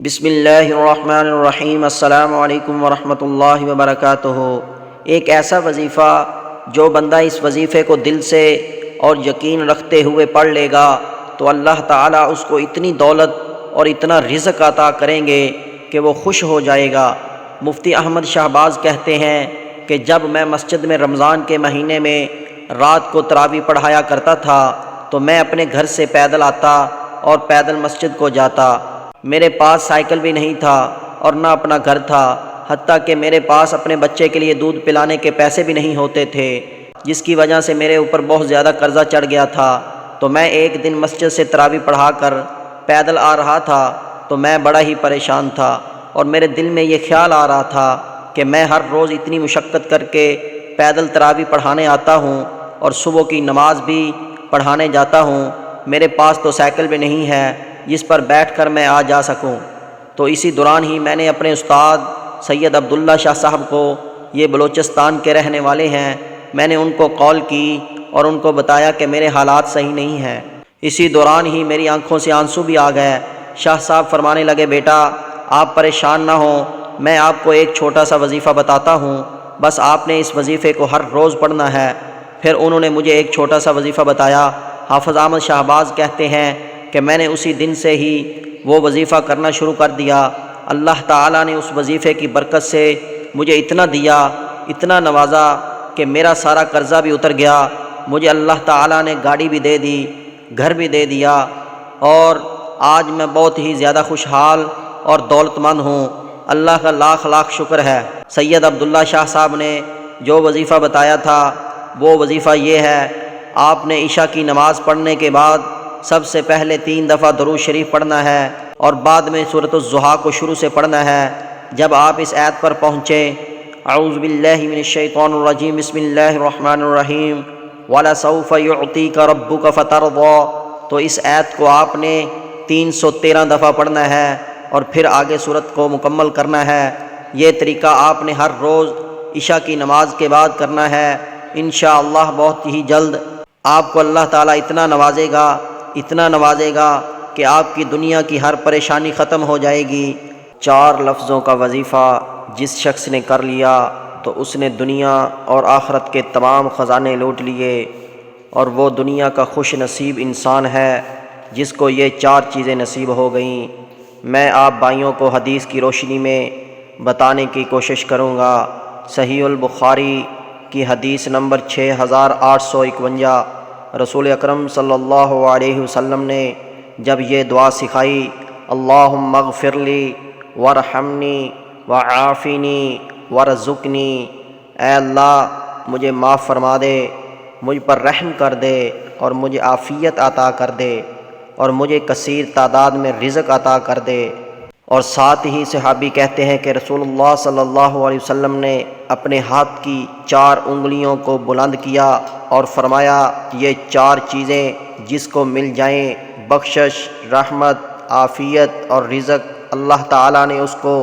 بسم اللہ الرحمن الرحیم۔ السلام علیکم ورحمۃ اللہ وبرکاتہ۔ ایک ایسا وظیفہ جو بندہ اس وظیفے کو دل سے اور یقین رکھتے ہوئے پڑھ لے گا تو اللہ تعالیٰ اس کو اتنی دولت اور اتنا رزق عطا کریں گے کہ وہ خوش ہو جائے گا۔ مفتی احمد شہباز کہتے ہیں کہ جب میں مسجد میں رمضان کے مہینے میں رات کو تراویح پڑھایا کرتا تھا تو میں اپنے گھر سے پیدل آتا اور پیدل مسجد کو جاتا۔ میرے پاس سائیکل بھی نہیں تھا اور نہ اپنا گھر تھا، حتیٰ کہ میرے پاس اپنے بچے کے لیے دودھ پلانے کے پیسے بھی نہیں ہوتے تھے، جس کی وجہ سے میرے اوپر بہت زیادہ قرضہ چڑھ گیا تھا۔ تو میں ایک دن مسجد سے تراویح پڑھا کر پیدل آ رہا تھا تو میں بڑا ہی پریشان تھا، اور میرے دل میں یہ خیال آ رہا تھا کہ میں ہر روز اتنی مشقت کر کے پیدل تراویح پڑھانے آتا ہوں اور صبح کی نماز بھی پڑھانے جاتا ہوں، میرے پاس تو سائیکل بھی نہیں ہے جس پر بیٹھ کر میں آ جا سکوں۔ تو اسی دوران ہی میں نے اپنے استاد سید عبداللہ شاہ صاحب کو، یہ بلوچستان کے رہنے والے ہیں، میں نے ان کو کال کی اور ان کو بتایا کہ میرے حالات صحیح نہیں ہیں۔ اسی دوران ہی میری آنکھوں سے آنسو بھی آ گئے۔ شاہ صاحب فرمانے لگے، بیٹا آپ پریشان نہ ہوں، میں آپ کو ایک چھوٹا سا وظیفہ بتاتا ہوں، بس آپ نے اس وظیفے کو ہر روز پڑھنا ہے۔ پھر انہوں نے مجھے ایک چھوٹا سا وظیفہ بتایا۔ حافظ احمد شہباز کہتے ہیں کہ میں نے اسی دن سے ہی وہ وظیفہ کرنا شروع کر دیا۔ اللہ تعالیٰ نے اس وظیفے کی برکت سے مجھے اتنا دیا، اتنا نوازا کہ میرا سارا قرضہ بھی اتر گیا۔ مجھے اللہ تعالیٰ نے گاڑی بھی دے دی، گھر بھی دے دیا، اور آج میں بہت ہی زیادہ خوشحال اور دولت مند ہوں۔ اللہ کا لاکھ لاکھ شکر ہے۔ سید عبداللہ شاہ صاحب نے جو وظیفہ بتایا تھا وہ وظیفہ یہ ہے، آپ نے عشاء کی نماز پڑھنے کے بعد سب سے پہلے 3 دفعہ درود شریف پڑھنا ہے اور بعد میں سورۃ الضحیٰ کو شروع سے پڑھنا ہے۔ جب آپ اس آیت پر پہنچیں، اعوذ باللہ من الشیطان الرجیم، بسم اللہ الرحمن الرحیم، وَلَسَوْفَ يُعْطِيكَ رَبُّكَ فَتَرْضَىٰ، تو اس آیت کو آپ نے 313 دفعہ پڑھنا ہے اور پھر آگے سورت کو مکمل کرنا ہے۔ یہ طریقہ آپ نے ہر روز عشاء کی نماز کے بعد کرنا ہے۔ انشاءاللہ بہت ہی جلد آپ کو اللہ تعالیٰ اتنا نوازے گا کہ آپ کی دنیا کی ہر پریشانی ختم ہو جائے گی۔ 4 لفظوں کا وظیفہ جس شخص نے کر لیا تو اس نے دنیا اور آخرت کے تمام خزانے لوٹ لیے، اور وہ دنیا کا خوش نصیب انسان ہے جس کو یہ 4 چیزیں نصیب ہو گئیں۔ میں آپ بھائیوں کو حدیث کی روشنی میں بتانے کی کوشش کروں گا۔ صحیح البخاری کی حدیث نمبر 6851، رسول اکرم صلی اللہ علیہ وسلم نے جب یہ دعا سکھائی، اللہم اغفر لی وارحمنی وعافنی وارزقنی، اے اللہ مجھے معاف فرما دے، مجھ پر رحم کر دے اور مجھے عافیت عطا کر دے، اور مجھے کثیر تعداد میں رزق عطا کر دے۔ اور ساتھ ہی صحابی کہتے ہیں کہ رسول اللہ صلی اللہ علیہ وسلم نے اپنے ہاتھ کی 4 انگلیوں کو بلند کیا اور فرمایا، یہ 4 چیزیں جس کو مل جائیں، بخشش، رحمت، عافیت اور رزق، اللہ تعالیٰ نے اس کو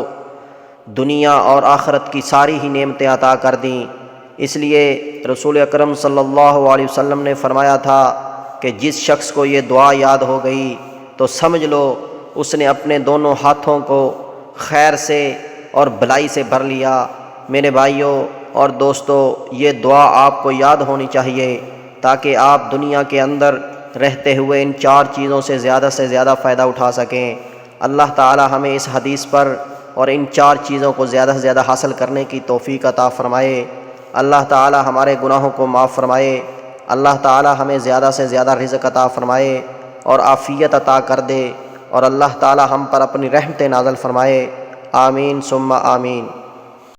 دنیا اور آخرت کی ساری ہی نعمتیں عطا کر دیں۔ اس لیے رسول اکرم صلی اللہ علیہ وسلم نے فرمایا تھا کہ جس شخص کو یہ دعا یاد ہو گئی تو سمجھ لو اس نے اپنے دونوں ہاتھوں کو خیر سے اور بھلائی سے بھر لیا۔ میرے بھائیوں اور دوستو، یہ دعا آپ کو یاد ہونی چاہیے تاکہ آپ دنیا کے اندر رہتے ہوئے ان 4 چیزوں سے زیادہ فائدہ اٹھا سکیں۔ اللہ تعالی ہمیں اس حدیث پر اور ان 4 چیزوں کو زیادہ سے زیادہ حاصل کرنے کی توفیق عطا فرمائے۔ اللہ تعالی ہمارے گناہوں کو معاف فرمائے۔ اللہ تعالی ہمیں زیادہ سے زیادہ رزق عطا فرمائے اور عافیت عطا کر دے، اور اللہ تعالی ہم پر اپنی رحمت نازل فرمائے۔ آمین ثم آمین۔